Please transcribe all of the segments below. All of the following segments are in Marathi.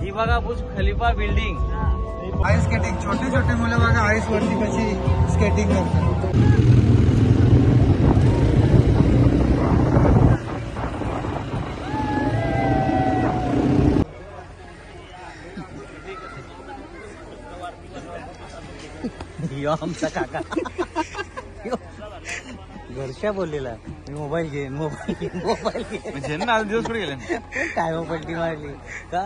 ही बघा बुर्ज खलिफा बिल्डिंग. आईस स्केटिंग, छोटे छोटे मुलं बघा आईस वरती कशी स्केटिंग करतात. आमचा काका घरच्या बोललेला मी मोबाईल घेईन आज दिवस कुठे गेले काय मग पलटी मारली का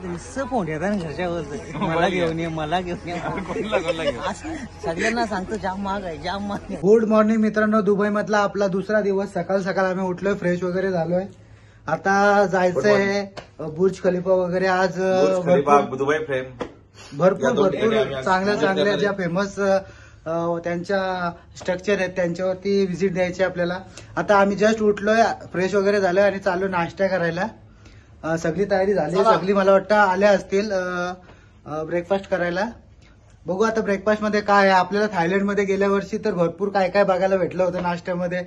नुसतं फोन येतात ना घरच्या बोलतो मला घेऊन ये सगळ्यांना सांगतो जाम महाग आहे जाम महाग. गुड मॉर्निंग मित्रांनो, दुबई मधला आपला दुसरा दिवस. सकाळ सकाळ आम्ही उठलोय, फ्रेश वगैरे झालोय. आता जायचंय बुर्ज खलिफा वगैरे. आज दुबई फ्रेम भरपूर चांगल्या ज्या फेमस त्यांच्या स्ट्रक्चर आहेत त्यांच्यावरती व्हिजिट द्यायची आपल्याला. आता आम्ही जस्ट उठलोय, फ्रेश वगैरे झालोय आणि चाललो नाश्ता करायला. सगळी तयारी झाली, सगळी मला वाटतं आल्या असतील ब्रेकफास्ट करायला. बघू आता ब्रेकफास्ट मध्ये काय आहे. आपल्याला थायलंड मध्ये गेल्या वर्षी तर भरपूर काय काय बघायला भेटलं होतं नाश्त्यामध्ये.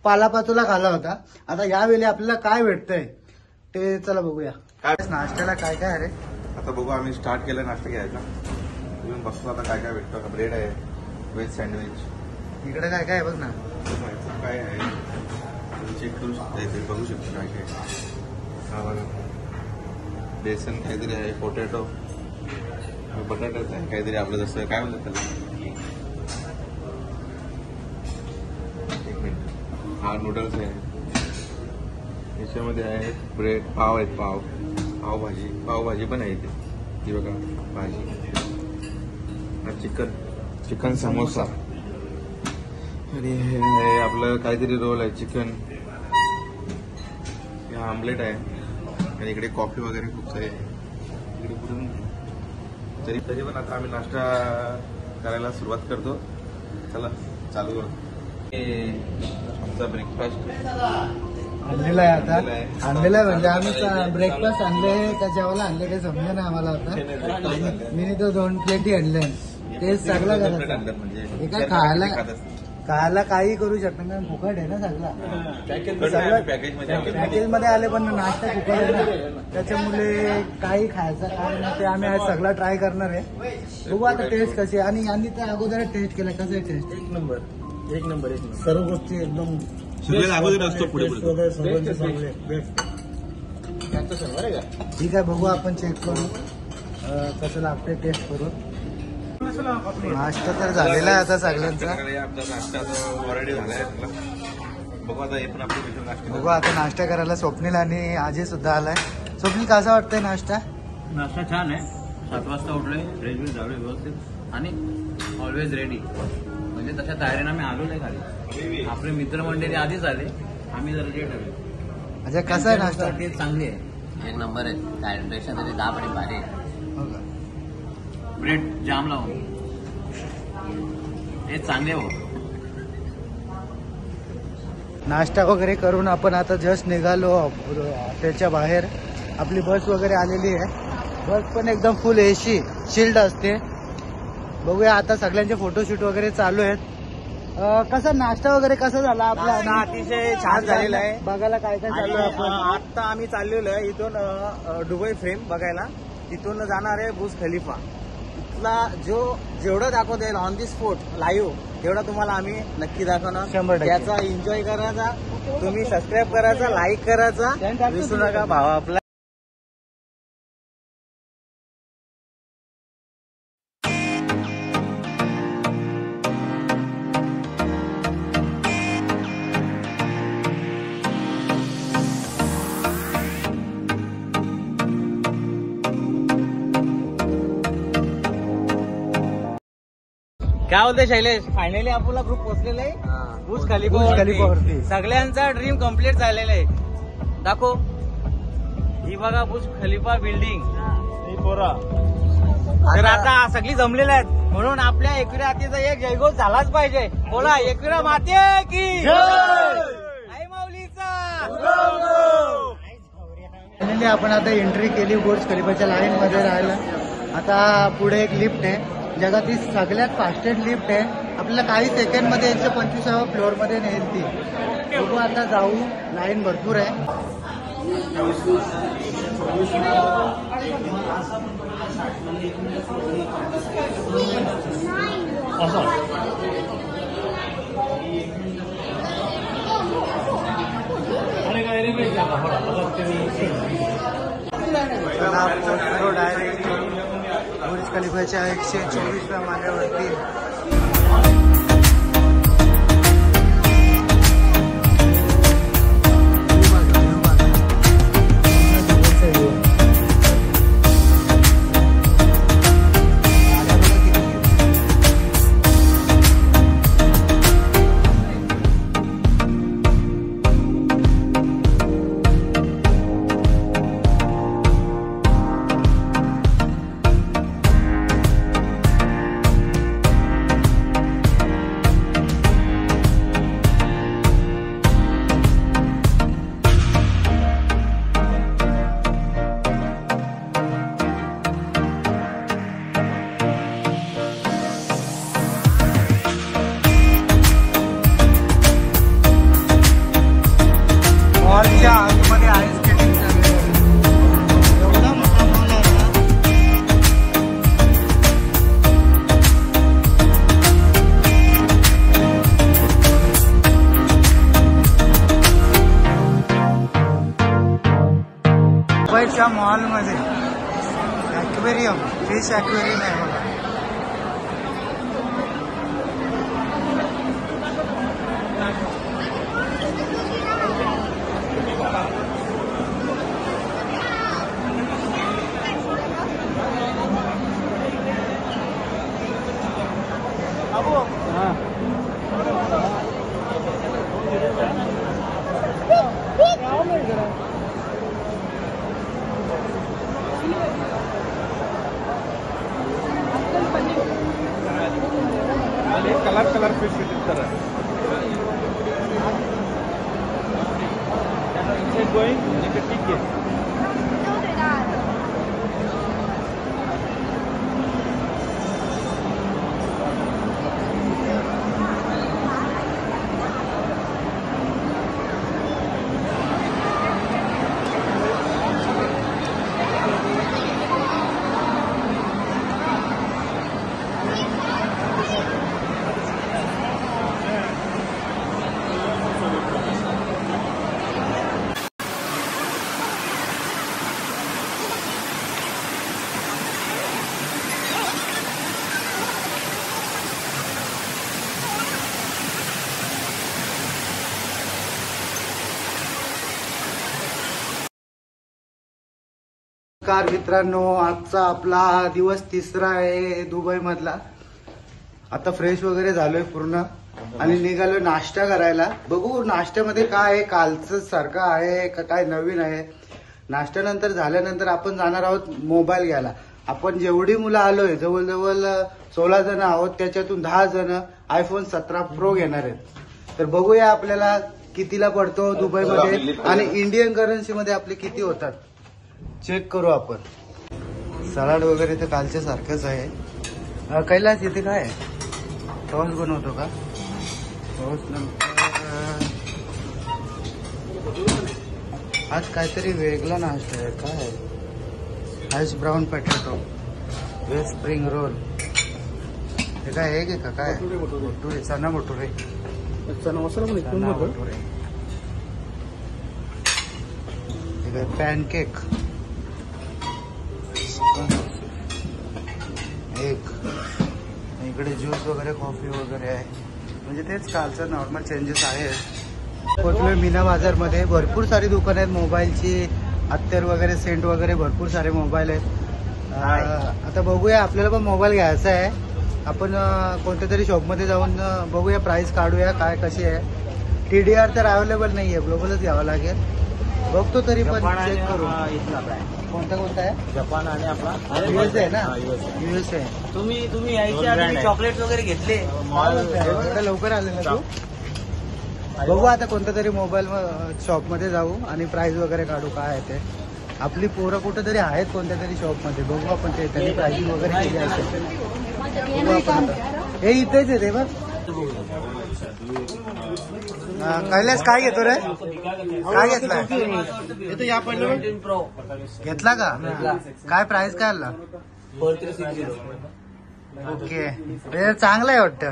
पालापाचोला खाल्ला होता. आता यावेळी आपल्याला काय भेटतंय ते चला बघूया. नाश्त्याला काय काय आहे रे. आता बघू, आम्ही स्टार्ट केलं नाश्ता घ्यायचा. तुम्ही बसतो आता काय काय भेटतं. ब्रेड आहे, व्हेज सँडविच. इकडे काय काय आहे बघ ना. काय आहे चेक करू शकता, इथे बघू शकता काय काय. बेसन काहीतरी आहे, पोटॅटो, बटाट्याचं आहे काहीतरी आपलं जसं काय म्हणतात त्याला. एक मिनिट. हा नूडल्स आहे. याच्यामध्ये आहे ब्रेड, पाव आहेत, पावभाजी पण आहे इथे. ती बघा भाजी, चिकन समोसा आणि हे आपलं काहीतरी रोल आहे, चिकन, आमलेट आहे. आणि इकडे कॉफी वगैरे खूप सारे इकडे पुढून. तरी पण आता आम्ही नाश्ता करायला सुरुवात करतो. चला चालू करू. आमचा ब्रेकफास्ट आणलेला आहे. आता आणलेला आहे म्हणजे आम्ही ब्रेकफास्ट आणले का जेवायला आणले काही समजा ना आम्हाला. आता मी तो 2 प्लेटी आणले. तेच सगळं करायचं म्हणजे एका खायला काही करू शकत नाही, फुकट आहे ना सगळं. पॅकेज मध्ये आले पण नाश्ता फुकट आहे ना, त्याच्यामुळे काही खायचं काय नाही. ते आम्ही आज सगळं ट्राय करणार आहे. बघू आता टेस्ट कशी. आणि यांनी त्या अगोदर टेस्ट केलं, कसं आहे टेस्ट. एक नंबर सर्व गोष्टी एकदम ठीक आहे. बघू आपण चेक करू कसं लागते, टेस्ट करू. नाश्ता तर झालेला आहे आता सगळ्यांचा. ऑलरेडी झालाय. बघू आता हे पण आपलं नाश्ता. बघू आता नाश्ता करायला स्वप्नील आणि अजय सुद्धा आलाय. स्वप्नील कसा वाटतंय नाश्ता. नाश्ता छान आहे. 7 वाजता उठलोय, फ्रेश झालोय व्यवस्थित आणि ऑलवेज रेडी. म्हणजे तशा तयारीनं आम्ही आलो नाही खाली. आपले मित्रमंडळी आधीच आले, आम्ही जरा लेट आलो. म्हणजे कसा आहे नाश्ता. ते चांगली आहे, एक नंबर आहे. डायरेक्शन तरी 10 पटी भारी आहे. ब्रेड जाम लावून हे चांगले हो. नाश्ता वगैरे करून आपण आता जस्ट निघालो हॉटेलच्या बाहेर. आपली बस वगैरे आलेली आहे. बस पण एकदम फुल एसी शिल्ड असते. बघूया आता सगळ्यांचे फोटोशूट वगैरे चालू आहेत. कसा नाश्ता वगैरे कसा झाला आपला. अतिशय छान झालेला आहे. बघायला काय काय चालू आहे आपण. आता आम्ही चाललेलो आहे इथून दुबई फ्रेम बघायला. तिथून जाणार आहे बुर्ज खलिफा. इथला जेवढं दाखवता येईल ऑन दी स्पॉट लाईव्ह तेवढा तुम्हाला आम्ही नक्की दाखवणार. 100%. त्याचा एन्जॉय करायचा. तुम्ही सबस्क्राईब करायचा, लाईक करायचा विसरू नका भावा आपला. काय बोलते शैलेश, फायनली आपला ग्रुप पोहोचलेला आहे बुर्ज खलिफावरती. सगळ्यांचा ड्रीम कम्प्लीट झालेला आहे. दाखव, ही बघा बुर्ज खलिफा बिल्डिंग. तर आता सगळी जमलेले आहेत म्हणून आपल्या एकविरा मातेचा एक जयघोष झालाच पाहिजे. बोला एकविरा माते की आई माऊलीचा. आपण आता एंट्री केली बुर्ज खलिफाच्या लाईन मध्ये राहायला. आता पुढे एक लिफ्ट आहे, जगातील सगळ्यात फास्टेस्ट लिफ्ट आहे. आपल्याला काही सेकंड मध्ये 125व्या फ्लोअर मध्ये नेईल ती. बघू आता जाऊ. लाईन भरपूर आहे. डायरेक्ट बुर्ज खलिफाच्या 124व्या माळ्यावरती. मॉलच्या आतमध्ये आईस स्केटिंग चालू आहे. एवढा मोठा मॉल आहे ना. मुंबईच्या मॉलमध्ये ॲक्वेरियम, फिश ॲक्वेरियम आहे बघा. कलर फिश ಇರ್ತಾರೆ. going like a ticket. नमस्कार मित्रांनो, आजचा आपला दिवस तिसरा आहे दुबई मधला. आता फ्रेश वगैरे झालोय पूर्ण आणि निघालोय नाश्ता करायला. बघू नाश्त्यामध्ये काय आहे, कालचं सारखं आहे का काय नवीन आहे. नाश्त्यानंतर झाल्यानंतर आपण जाणार आहोत मोबाईल घ्यायला. आपण जेवढी मुलं आलोय जवळजवळ 16 जण आहोत, त्याच्यातून 10 जण iPhone 17 Pro घेणार आहेत. तर बघूया आपल्याला कितीला पडतो दुबईमध्ये आणि इंडियन करन्सी मध्ये आपले किती होतात चेक करू आपण. सलाड वगैरे तर कालच्या सारखंच आहे. कैलास इथे काय आहे, टॉस बनवतो का? टॉस नंतर आज काहीतरी वेगळा नाश्ता आहे. काय आहे? Hash brown potato, veg spring roll. हे काय आहे का काय? भटुरे, चना भटुरे, चना मसाला भटुरे. हे काय? पॅनकेक एक. इकडे ज्यूस वगैरे, कॉफी वगैरे आहे. म्हणजे तेच कालचं नॉर्मल चेंजेस आहेत. पोचलोय मीना बाजार मध्ये. भरपूर सारी दुकानं आहेत मोबाईलची, अत्तर वगैरे, सेंट वगैरे, भरपूर सारे मोबाईल आहेत. आता बघूया, आपल्याला पण मोबाईल घ्यायचा आहे. आपण कोणत्या तरी शॉपमध्ये जाऊन बघूया, प्राइस काढूया काय कशी आहे. TDR तर अवेलेबल नाहीये, ग्लोबलच घ्यावं लागेल. बघतो तरी पण चेक करू. कोणता कोणता आहे? जपान आणि आपला USA आहे ना, USA. तुम्ही यायच्या आधी चॉकलेट वगैरे घेतले, एवढं लवकर आले ना तू? बघू आता कोणत्या तरी मोबाईल शॉप मध्ये जाऊ आणि प्राइस वगैरे काढू काय आहे ते. आपली पोरं कुठं तरी आहेत कोणत्या तरी शॉप मध्ये, बघू आपण ते त्यांनी प्राइसिंग वगैरे केली असेल. हे इथेच आहे ते बघ. कैलास काय घेतो रे? काय घेतलाय? घेतला का? काय प्राइस काय आला? 4360. ओके, चांगलं आहे वाटतं.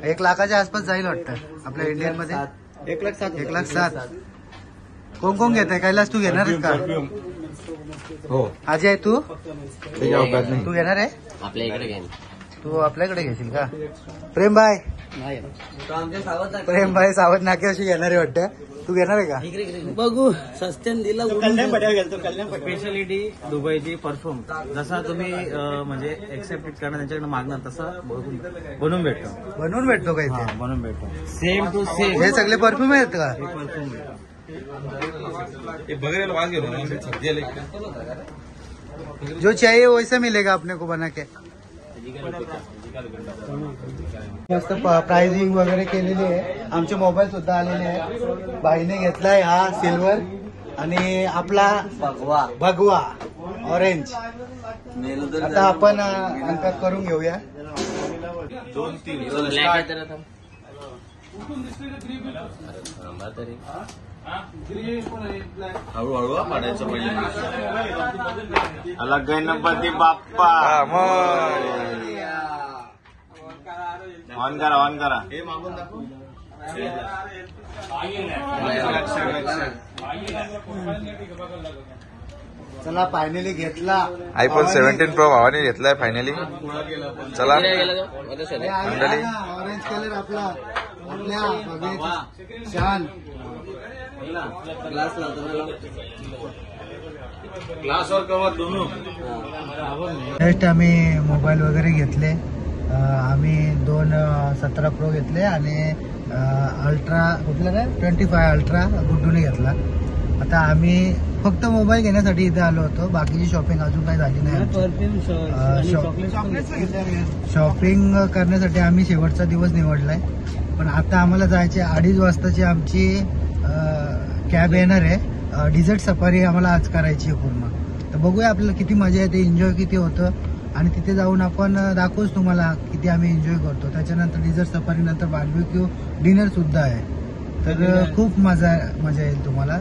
1 लाखाच्या आसपास जाईल वाटतं आपल्या इंडियन मध्ये. 1,07,000. कोण कोण घेत आहे? कैलास तू घेणार आहेस का? हो. अजय तू घेणार आहे? आपल्या इकडे घ्या. तू आपल्याकडे घेशील का? प्रेम भाई सावध नाक्याशी घेणार आहे वाटतं. तू घेणार आहे का? बघू सस्त्यान दिला. स्पेशालिटी दुबईची परफ्यूम जसा तुम्ही म्हणजे एक्सेप्ट करणं त्यांच्याकडे मागणार तसा बनवून भेटतो. बनवून भेटतो का इथे? बनवून भेटतो. Same to same. हे सगळे परफ्यूम आहेत का? परफ्यूम बघायला वाज घेतो. जो चाहिए वैसा मिलेगा अपने को बना के. मस्त प्राइसिंग वगैरे केलेली आहे. आमचे मोबाईल सुद्धा आलेले आहे. बाईने घेतलाय हा सिल्वर आणि आपला भगवा ऑरेंज. आता आपण अनपॅक करून घेऊया. 2-3 हळूहळू पाडायचं पहिले. अलग गणपती बाप्पा. ऑन करा. हे मागून दाखव. चला फायनली घेतला आयफोन 17 प्रो भावाने घेतलाय फायनली. चला मंडळी, ऑरेंज कलर आपला आपल्या छान. ग्लास और कवर दोनों. नेक्स्ट आम्ही मोबाईल वगैरे घेतले. आम्ही 17 प्रो घेतले आणि अल्ट्रा कुठला काय 25 अल्ट्रा गुड्डूने घेतला. आता आम्ही फक्त मोबाईल घेण्यासाठी इथे आलो होतो. बाकीची शॉपिंग अजून काही झाली नाही. शॉपिंग करण्यासाठी आम्ही शेवटचा दिवस निवडलाय. पण आता आम्हाला जायचे 2:30 वाजताची आमची कॅब येणार आहे. डिझर्ट सफारी आम्हाला आज करायची आहे पूर्ण. तर बघूया आपल्याला किती मजा येते, एन्जॉय किती होतं आणि तिथे जाऊन आपण दाखवूच तुम्हाला किती आम्ही एन्जॉय करतो. त्याच्यानंतर डिझर्ट सफारी नंतर बार्बेक्यू डिनर सुद्धा आहे. तर खूप मजा येईल तुम्हाला.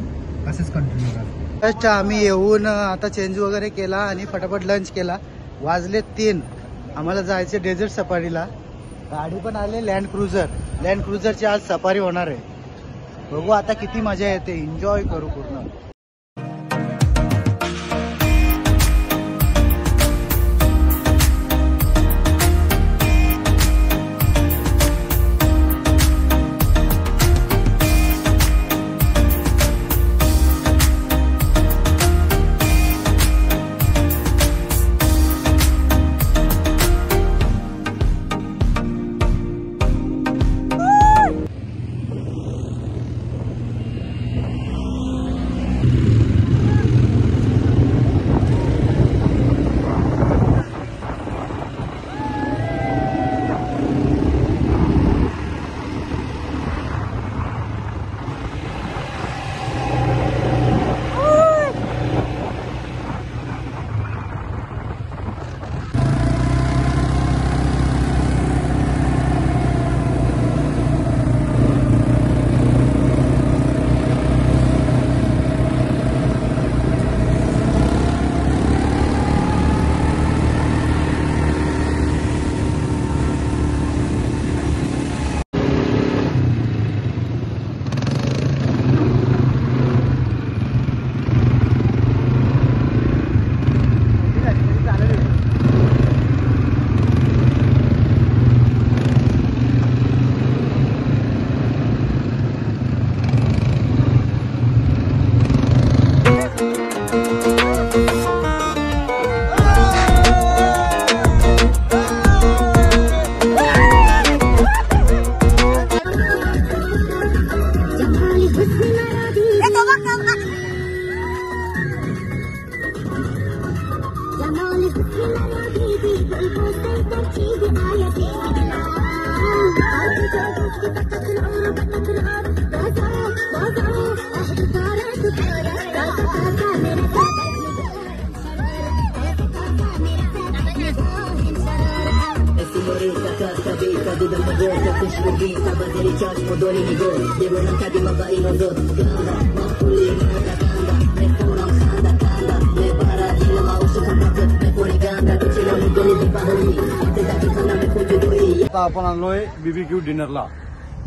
असेच कंटिन्यू करा. जस्ट आम्ही येऊन आता चेंज वगैरे केला आणि फटाफट लंच केला. वाजले 3. आम्हाला जायचे डेझर्ट सफारीला. गाडी पण आले लँड क्रुझरची आज सफारी होणार आहे. बघू आता किती मजा येते, एन्जॉय करू पूर्ण. आता आपण आलोय बीबीक्यू डिनरला.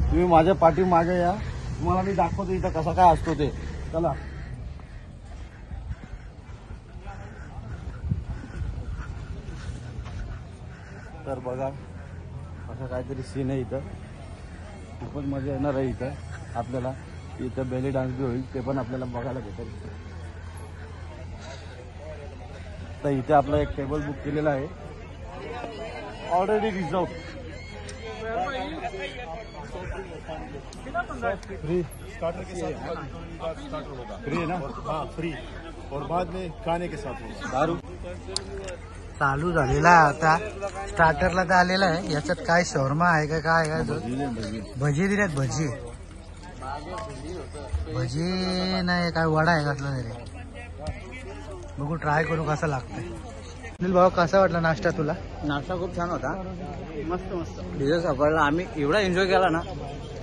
तुम्ही माझ्या पाठीमागे या, तुम्हाला मी दाखवतो इथं कसा काय असतो ते. चला. तर बघा असं काहीतरी सीन आहे इथं. खूपच मजा येणार आहे इथं आपल्याला. इथं बेली डान्स बी होईल, ते पण आपल्याला बघायला भेटेल. तर इथे आपला एक टेबल बुक केलेला आहे, ऑलरेडी रिझर्व. फ्री स्टार्टर के साथ फ्री है ना? हाँ फ्री, और बाद में खाने के साथ दारू. चालू झालेला आहे आता. स्टार्टरला तर आलेला आहे. याच्यात काय शॉर्मा आहे का काय काय? भजी दिल्यात. भजी भजी नाही, काय वडा आहे कसला तरी. बघू ट्राय करू कसं लागतंय. अनिल भाऊ कसा वाटला नाश्ता तुला? नाश्ता खूप छान होता, मस्त मस्त. डिझेल सफरला आम्ही एवढा एन्जॉय केला ना,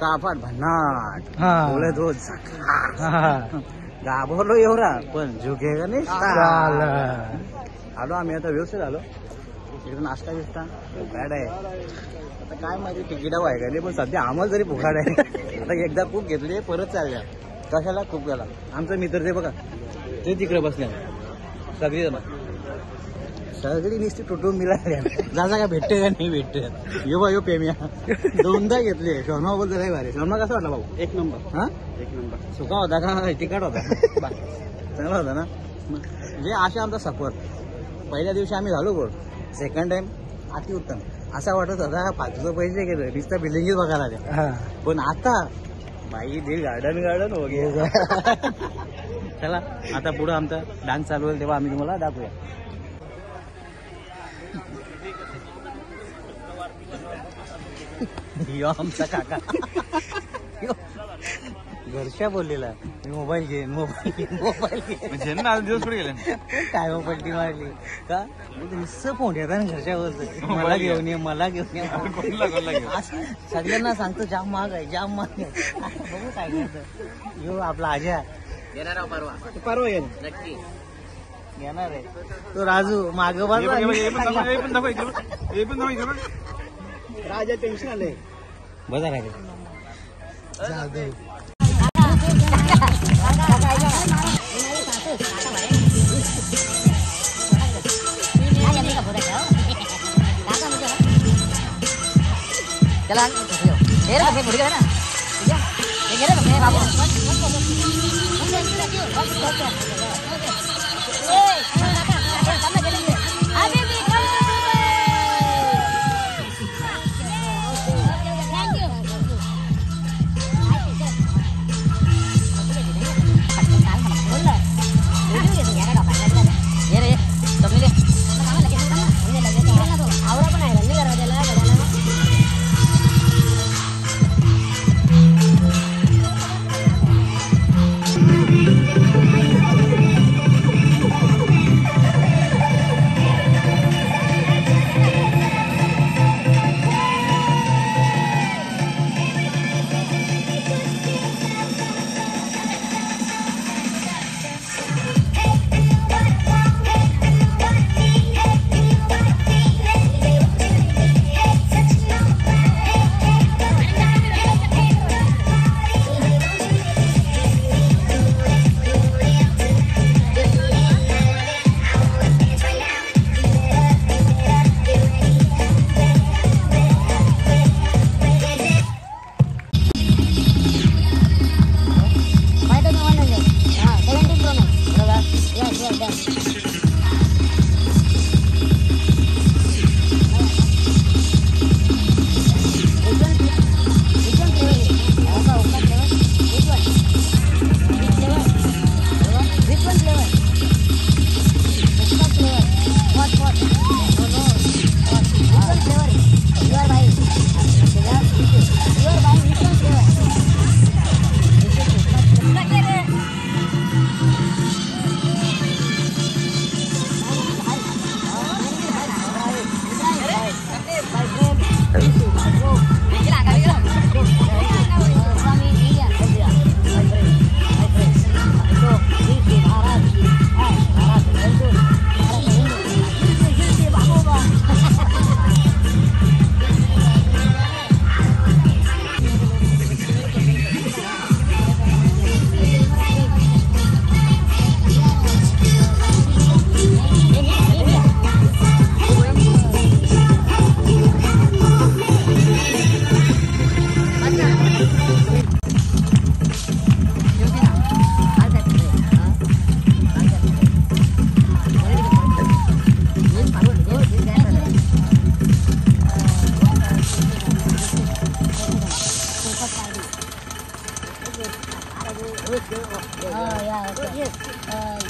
कापाट भन्नाट बोले रोज घाबरलो एवढा, पण झुकेगा नाही. आलो आम्ही आता, व्यवस्थित आलो. इकडे नाश्ता बिस्टा बॅड आहे. आता काय माहिती तिकीटावर आहे का नाही, पण सध्या आम्हाला जरी फुकाड आहे. आता एकदा खूप घेतली, परत चालल्या. कशाला खूप गेला. आमचा मित्र ते बघा, ते तिकडे बसले सगळी जण. सगळी नुसती तुटून मिळाल्या. जा का भेटते का नाही भेटते. यो पेमिया दोनदा घेतले. शर्मा बोलतो काय भारी. शर्मा कसा वाटला भाऊ? एक नंबर. हा एक नंबर. सुका होता का तिखट होता? चांगला होता ना. म्हणजे अशा आमचा सफर. पहिल्या दिवशी आम्ही झालो बोल, सेकंड टाइम अतिउत्तम. असा वाटत होता पाचशे पैसे गेले, नुसतं बिल्डिंगच बघायला आल्या. पण आता बाई दे गार्डन हो गे. चला आता पुढं आमचा डान्स चालू होईल तेव्हा आम्ही तुम्हाला दाखवूया. यो आमचा काका घरच्या बोललेला, मी मोबाईल घेईन. दिवस पुढे गेले काय मग पलटी मारली का? नुसतं फोन येतात ना घरच्यावर, मला घेऊन ये. सगळ्यांना सांगतो जाम महाग आहे, जाम महाग आहे. बघू काय करतं. यो आपला आजा येणार परवा येईल नक्की येणार आहे. तो राजू माग राजा टेन्शन आलंय. बघा राजा जाधव. चला ना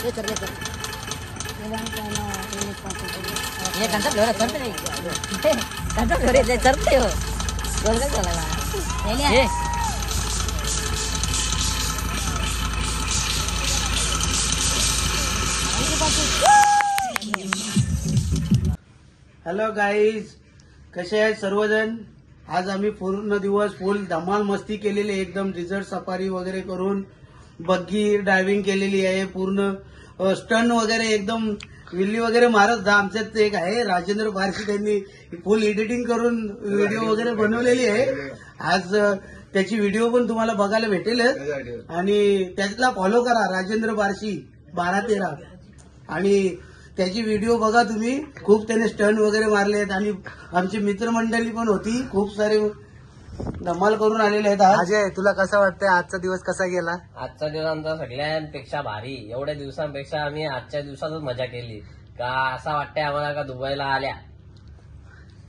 ये कंचा फ्लोर चढते नाही कंचा फ्लोर येते चढते हो रोल काय चालायला ये हॅलो गाईज, कसे आहेत सर्वजण? आज आम्ही पूर्ण दिवस फुल धमाल मस्ती केलेली आहे, एकदम रिझर्ट सफारी वगैरे करून बग्गी ड्रायव्हिंग केलेली आहे, पूर्ण स्टन वगैरे एकदम विल्ली वगैरे मारत जा. आमच्यात एक आहे राजेंद्र बारशी, त्यांनी फुल एडिटिंग करून व्हिडिओ वगैरे बनवलेली आहे. आज त्याची व्हिडिओ पण तुम्हाला बघायला भेटेल आणि त्यातला फॉलो करा राजेंद्र बारशी 12-13 आणि त्याची व्हिडिओ बघा तुम्ही. खूप त्याने स्टन वगैरे मारले आहेत आणि आमची मित्रमंडळी पण होती, खूप सारे धमाल करून आलेले आहेत. अजय, तुला कसं वाटतंय आजचा दिवस कसा गेला? आजचा दिवस आमचा सगळ्यांपेक्षा भारी. एवढ्या दिवसांपेक्षा आम्ही आजच्या दिवसातच मजा केली. का असं वाटतंय आम्हाला का दुबईला आल्या.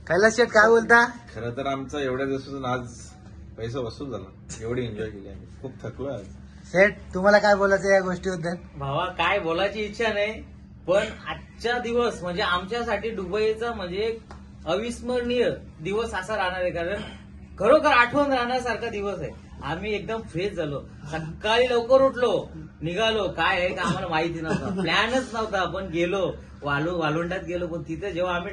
कैलास शेठ काय बोलता? खरं तर आमचा एवढ्या दिवसातून आज पैसा वसूल झाला. एवढी एन्जॉय केली आम्ही, खूप थकलो आज. शेठ, तुम्हाला काय बोलायचं या गोष्टीबद्दल? भावा, काय बोलायची इच्छा नाही, पण आजचा दिवस म्हणजे आमच्यासाठी दुबईचा म्हणजे एक अविस्मरणीय दिवस असा राहणार आहे. कारण खरोखर आठवण राहण्यासारखा दिवस आहे. आम्ही एकदम फ्रेश झालो, सकाळी लवकर उठलो, निघालो. काय आहे का आम्हाला माहिती नव्हतं, प्लॅनच नव्हता, पण गेलो वालोंडात गेलो. पण तिथे जेव्हा आम्ही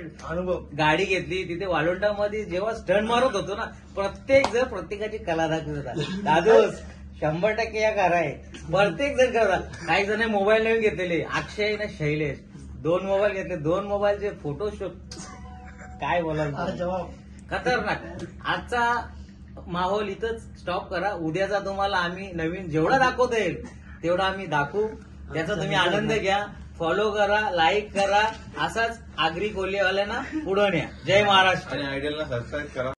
गाडी घेतली, तिथे वालोंडामध्ये जेव्हा स्टंट मारत होतो ना, प्रत्येक जण प्रत्येकाची कला दाखवत होता. दादूस 100% या कार आहे, प्रत्येक जण करतात. काही जण मोबाईल नवीन घेतलेले, अक्षय ना शैलेश 2 मोबाईल घेतले, 2 मोबाईलचे फोटोशूट. काय बोलायला, खतरनाक. आजचा माहोल इथंच स्टॉप करा. उद्याचा तुम्हाला आम्ही नवीन जेवढा दाखवता येईल तेवढा आम्ही दाखवू. त्याचा तुम्ही आनंद घ्या. फॉलो करा, लाईक करा. असाच आगरी कोल्हेवाल्यांना पुढं न्या. जय महाराष्ट्र. आणि आयडियलला सबस्क्राईब करा.